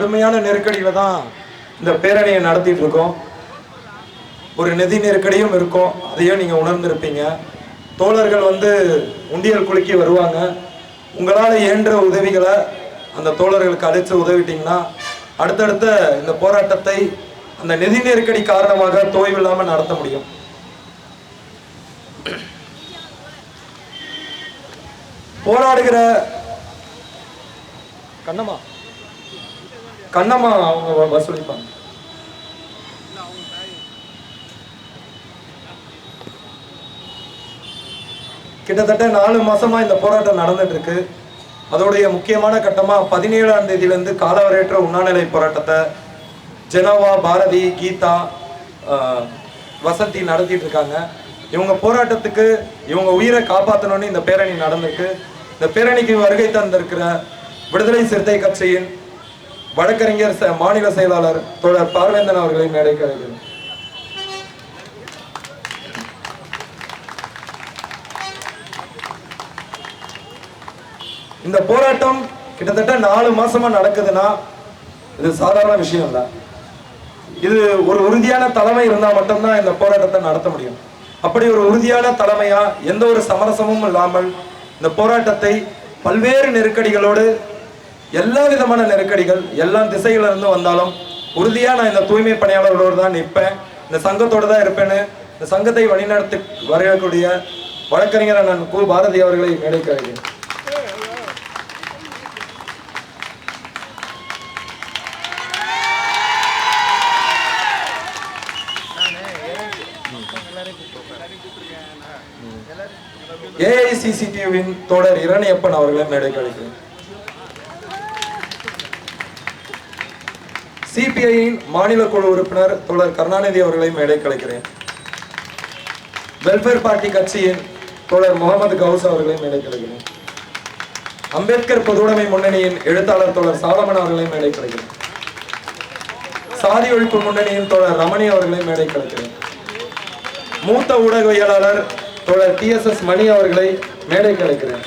கடுமையான நெருக்கடியில் தான் இந்த பேரணியை நடத்திட்டு இருக்கோம். ஒரு நிதி நெருக்கடியும் இருக்கும், அதையும் நீங்கள் உணர்ந்திருப்பீங்க. தோழர்கள் உண்டியல் குலுக்கி வருவாங்க. உங்களால் இயன்ற உதவிகளை அந்த தோழர்களுக்கு அழைத்து உதவிட்டீங்கன்னா அடுத்தடுத்த இந்த போராட்டத்தை அந்த நிதி நெருக்கடி காரணமாக தோய்வில்லாமல் நடத்த முடியும். போராடுகிற கண்ணம்மா அவங்க வசூலிப்பாங்க. கிட்டத்தட்ட 4 மாசமா இந்த போராட்டம் நடந்துட்டு இருக்கு. அதோடைய முக்கியமான கட்டமா 17ஆம் தேதியிலிருந்து காலவரையற்ற உண்ணாநிலை போராட்டத்தை ஜெனோவா, பாரதி, கீதா, வசந்தி நடத்திட்டு இருக்காங்க. இவங்க போராட்டத்துக்கு இவங்க உயிரை காப்பாற்றணும்னு இந்த பேரணி நடந்திருக்கு. இந்த பேரணிக்கு வருகை தந்திருக்கிற விடுதலை சிறுத்தை கட்சியின் வழக்கறிஞர் மாநில செயலாளர் தோழர் பார்வேந்தன் அவர்களை மேடைக்கு அழைக்கிறேன். இந்த போராட்டம் கிட்டத்தட்ட 4 மாசமா நடக்குதுன்னா இது சாதாரண விஷயம் இல்லை. இது ஒரு உறுதியான தலைமை இருந்தால் மட்டும்தான் இந்த போராட்டத்தை நடத்த முடியும். அப்படி ஒரு உறுதியான தலைமையா எந்த ஒரு சமரசமும் இல்லாமல் இந்த போராட்டத்தை பல்வேறு நெருக்கடிகளோடு, எல்லா விதமான நெருக்கடிகள் எல்லா திசையில இருந்து வந்தாலும் உறுதியா நான் இந்த தூய்மை பணியாளர்களோடு தான் நிற்பேன், இந்த சங்கத்தோடு தான் இருப்பேன்னு இந்த சங்கத்தை வழிநடத்தி வரக்கூடிய வழக்கறிஞர் அண்ணன் கு. பாரதி அவர்களை மேடைக்கு அழைக்கிறேன். ஏஐசிசிடிவின் தோழர் இரணியப்பன் அவர்களை மேடைக்கு அழைக்கிறேன். சிபிஐயின் மாநில குழு உறுப்பினர் தோழர் கருணாநிதி அவர்களை மேடைக்கு அழைக்கிறேன். வெல்ஃபேர் பார்ட்டி கட்சியின் தோழர் முகமது கவுஸ் அவர்களை மேடைக்கு அழைக்கிறேன். அம்பேத்கர் பொதுவுடைமை முன்னணியின் எழுத்தாளர் தோழர் சாலமன் அவர்களை மேடைக்கு அழைக்கிறேன். சாதி ஒழிப்பு முன்னணியின் தோழர் ரமணி அவர்களை மேடைக்கு அழைக்கிறேன். மூத்த ஊடகவியலாளர் தோழர் TSS மணி அவர்களை மேடைக்கு அழைக்கிறேன்.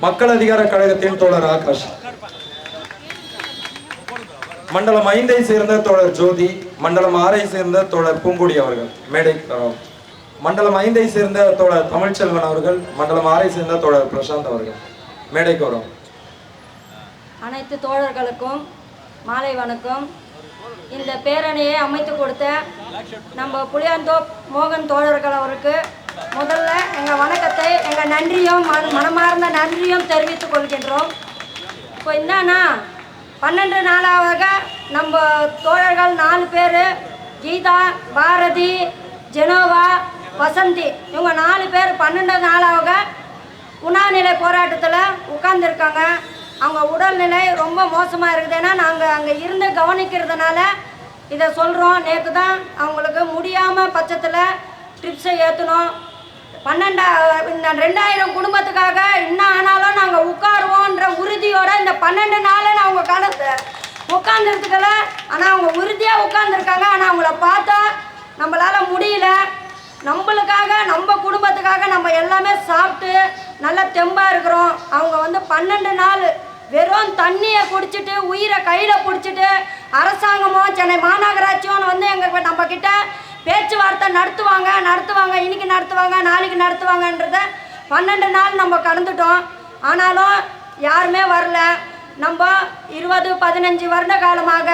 மக்கள் அதிகார கழகத்தின் தோழர் ஆகாஷ், மண்டலம் 5ஐ சேர்ந்த தோழர் ஜோதி, மண்டலம் 6ஐ சேர்ந்த தோழர் பூங்குடி அவர்கள் மேடைக்கு வரும். மண்டலம் 5ஐ சேர்ந்த தோழர் தமிழ்ச்செல்வன் அவர்கள், மண்டலம் 6ஐ சேர்ந்த தோழர் பிரசாந்த் அவர்கள் மேடைக்கு வரும். அனைத்து தோழர்களுக்கும் மாலை வணக்கம். இந்த பேரணியை அமைத்து கொடுத்த நம்ம புளியாந்தோப் மோகன் தோழர்கள் அவருக்கு முதல்ல எங்கள் வணக்கத்தை, எங்கள் நன்றியும் மனமார்ந்த நன்றியும் தெரிவித்துக் கொள்கின்றோம். இப்போ என்னன்னா 12 நாளாக நம்ம தோழர்கள் 4 பேர், கீதா, பாரதி, ஜெனோவா, வசந்தி, இவங்க 4 பேர் 12 நாளாக உண்ணாநிலை போராட்டத்தில் உட்கார்ந்துருக்காங்க. அவங்க உடல்நிலை ரொம்ப மோசமாக இருக்குது. ஏன்னா நாங்கள் அங்கே இருந்து கவனிக்கிறதுனால இதை சொல்கிறோம். நேற்று தான் அவங்களுக்கு முடியாமல் பட்சத்தில் ட்ரிப்ஸை ஏற்றணும். 2000 குடும்பத்துக்காக இன்னும் ஆனாலும் நாங்கள் உட்காருவோன்ற உறுதியோடு இந்த 12 நாள் அவங்க காலத்தை உட்காந்துருக்கல. ஆனால் அவங்க உறுதியாக உட்காந்துருக்காங்க. ஆனால் அவங்கள பார்த்தா நம்மளால் முடியல. நம்மளுக்காக, நம்ம குடும்பத்துக்காக நம்ம எல்லாமே சாப்பிட்டு நல்லா தெம்பாக இருக்கிறோம். அவங்க 12 நாள் வெறும் தண்ணியை குடிச்சிட்டு, உயிரை கையில் பிடிச்சிட்டு, அரசாங்கமோ சென்னை மாநகராட்சியும் நம்ம கிட்ட பேச்சுவார்த்தை நடத்துவாங்க, இன்னைக்கு நடத்துவாங்க, நாளைக்கு நடத்துவாங்கன்றத 12 நாள் நம்ம கடந்துட்டோம். ஆனாலும் யாருமே வரல. நம்ம 20-15 வருட காலமாக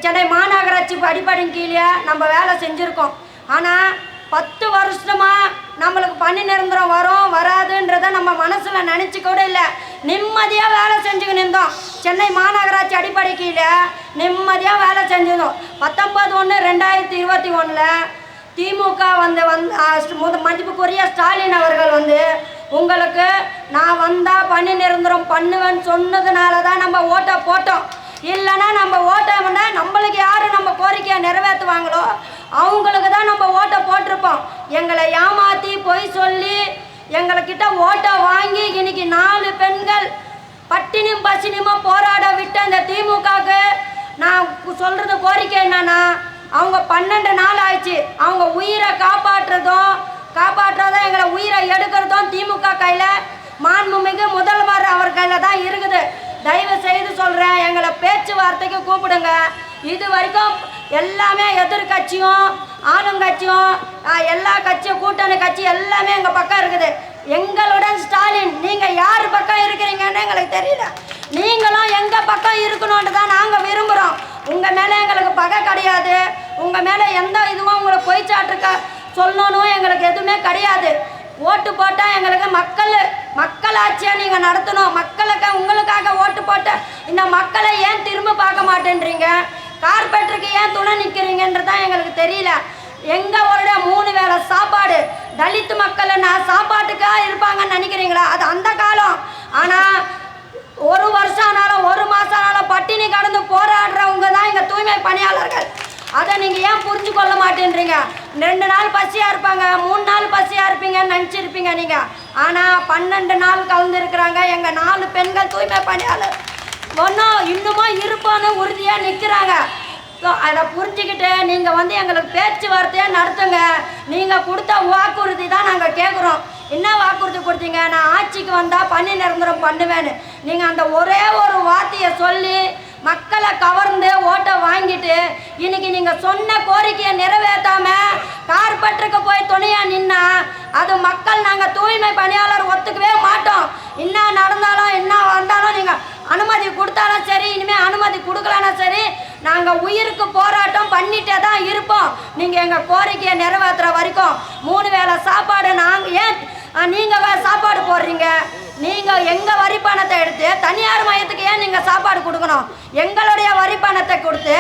சென்னை மாநகராட்சி அடிப்படையின் கீழே நம்ம வேலை செஞ்சுருக்கோம். ஆனால் 10 வருஷமாக நம்மளுக்கு பணி நிரந்தரம் வரும் வராதுன்றதை நம்ம மனசில் நினச்சி கூட இல்லை. நிம்மதியாக வேலை செஞ்சுக்கின்னு இருந்தோம். சென்னை மாநகராட்சி அடிப்படை கீழே நிம்மதியாக வேலை செஞ்சிருந்தோம். 19/1/2021 திமுக மதிப்புக்குரிய ஸ்டாலின் அவர்கள் உங்களுக்கு நான் வந்தால் பணி நிரந்தரம் பண்ணுவேன்னு சொன்னதுனால தான் நம்ம ஓட்டை போட்டோம். இல்லைன்னா நம்ம ஓட்டை நம்மளுக்கு யார் நம்ம கோரிக்கையை நிறைவேற்றுவாங்களோ அவங்களுக்கு தான் நம்ம ஓட்டை போட்டிருப்போம். எங்களை ஏமாற்றி பொய் சொல்லி எங்கள்கிட்ட ஓட்டை வாங்கி இன்னைக்கு 4 பெண்கள் பட்டினியும் பசினியுமா போராட விட்ட இந்த திமுகவுக்கு நான் சொல்கிறது கோரிக்கை என்னன்னா, அவங்க 12 நாள் ஆயிடுச்சு. அவங்க உயிரை காப்பாற்றுறதும் எங்களை உயிரை எடுக்கிறதும் திமுக கையில், மாண்புமிகு முதல்வர் அவர் கையில் தான் பேச்சுவார்த்தைக்கு கூப்பிடுங்க. இது வரைக்கும் எல்லாமே எதிர்கட்சியும் ஆளுங்கட்சியும் எல்லா கட்சியும் கூட்டணி கட்சி எல்லாமே எங்கள் பக்கம் இருக்குது. எங்களுடன் ஸ்டாலின், நீங்கள் யார் பக்கம் இருக்கிறீங்கன்னு எங்களுக்கு தெரியல. நீங்களும் எங்கள் பக்கம் இருக்கணும்னு தான் நாங்கள் விரும்புகிறோம். உங்கள் மேலே எங்களுக்கு பகை கிடையாது. உங்கள் மேலே எந்த இதுவும் உங்களை பொய் சாட்டுக்க சொல்லணும் எங்களுக்கு எதுவுமே கிடையாது. ஓட்டு போட்டால் எங்களுக்கு மக்களாட்சியாக நீங்கள் நடத்தணும். உங்களுக்காக ஓட்டு போட்ட இந்த மக்களை ஏன் திரும்ப பார்க்க மாட்டேன்றீங்க? கார்பரேட்டருக்கு ஏன் துணை நிற்கிறீங்கன்றது தான் எங்களுக்கு தெரியல. எங்களோட 3 வேளை சாப்பாடு தலித் மக்கள் நான் சாப்பாட்டுக்காக இருப்பாங்கன்னு நினைக்கிறீங்களா? அது அந்த காலம். ஆனால் 1 வருஷம் ஆனாலும் 1 மாதம் ஆனாலும் பட்டினி கடந்து போராடுறவங்க தான் எங்கள் தூய்மை பணியாளர்கள். அதை நீங்கள் ஏன் புரிஞ்சு கொள்ள மாட்டேன்றீங்க? 2 நாள் பசியாக இருப்பாங்க, 3 நாள் பசியாக இருப்பீங்கன்னு நினச்சிருப்பீங்க நீங்கள். ஆனால் 12 நாள் கலந்துருக்குறாங்க எங்கள் 4 பெண்கள் தூய்மை பணியாளர். இன்னமும் இருப்போன்னு உறுதியாக நிற்கிறாங்க. அதை புரிஞ்சுக்கிட்டு நீங்கள் எங்களுக்கு பேச்சுவார்த்தையை நடத்துங்க. நீங்கள் கொடுத்த வாக்குறுதி தான் நாங்கள் கேட்குறோம். என்ன வாக்குறுதி கொடுத்தீங்க? நான் ஆட்சிக்கு வந்தால் பணி நிரந்தரம் பண்ணுவேன்னு. நீங்கள் அந்த ஒரே ஒரு வார்த்தையை சொல்லி மக்களை கவர்ந்து ஓட்டை வாங்கிட்டு இன்னைக்கு நீங்கள் சொன்ன கோரிக்கையை நிறைவேற்றாமல் கார்பரேட்டருக்கு போய் துணையாக நின்னா அது மக்கள் நாங்கள் தூய்மை பணியாளர் ஒத்துக்கவே மாட்டோம். என்ன நடந்தாலும் என்ன வந்தாலும் நீங்கள் அனுமதி கொடுத்தாலும் சரி, இனிமேல் அனுமதி கொடுக்கலன்னா சரி, நாங்கள் உயிருக்கு போராட்டம் பண்ணிட்டே தான் இருப்போம். நீங்கள் எங்கள் கோரிக்கையை நிறைவேற்றுற வரைக்கும் 3 வேளை சாப்பாடு நாங்கள் ஏன் நீங்கள் சாப்பாடு போடுறீங்க? நீங்கள் எங்கள் வரி பணத்தை எடுத்து தனியார் மையத்துக்கு ஏன் நீங்கள் சாப்பாடு கொடுக்கணும்? எங்களுடைய வரி பணத்தை கொடுத்து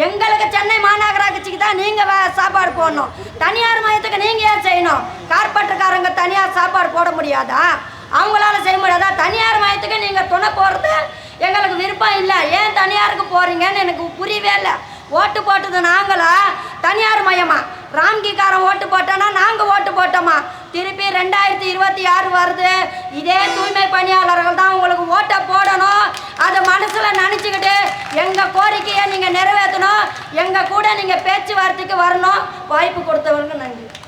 எங்களுக்கு சென்னை மாநகராட்சிக்கு தான் நீங்கள் சாப்பாடு போடணும். தனியார் மையத்துக்கு நீங்கள் ஏன் செய்யணும்? கார்பரேட்டுக்காரங்க தனியார் சாப்பாடு போட முடியாதா? அவங்களால செய்ய முடியாதா? தனியார் மையத்துக்கு நீங்கள் துணை போகிறது எங்களுக்கு விருப்பம் இல்லை. ஏன் தனியாருக்கு போகிறீங்கன்னு எனக்கு புரியவே இல்லை. ஓட்டு போட்டது நாங்களா? தனியார் மையமா? ராம்கிக்காரன் ஓட்டு போட்டோன்னா நாங்கள் ஓட்டு போட்டோமா? திருப்பி 2026 வருது. இதே தூய்மை பணியாளர்கள் தான் உங்களுக்கு ஓட்டை போடணும். அதை மனசில் நினச்சிக்கிட்டு எங்கள் கோரிக்கையை நீங்கள் நிறைவேற்றணும். எங்கள் கூட நீங்கள் பேச்சுவார்த்தைக்கு வரணும். வாய்ப்பு கொடுத்தவங்களுக்கு நன்றி.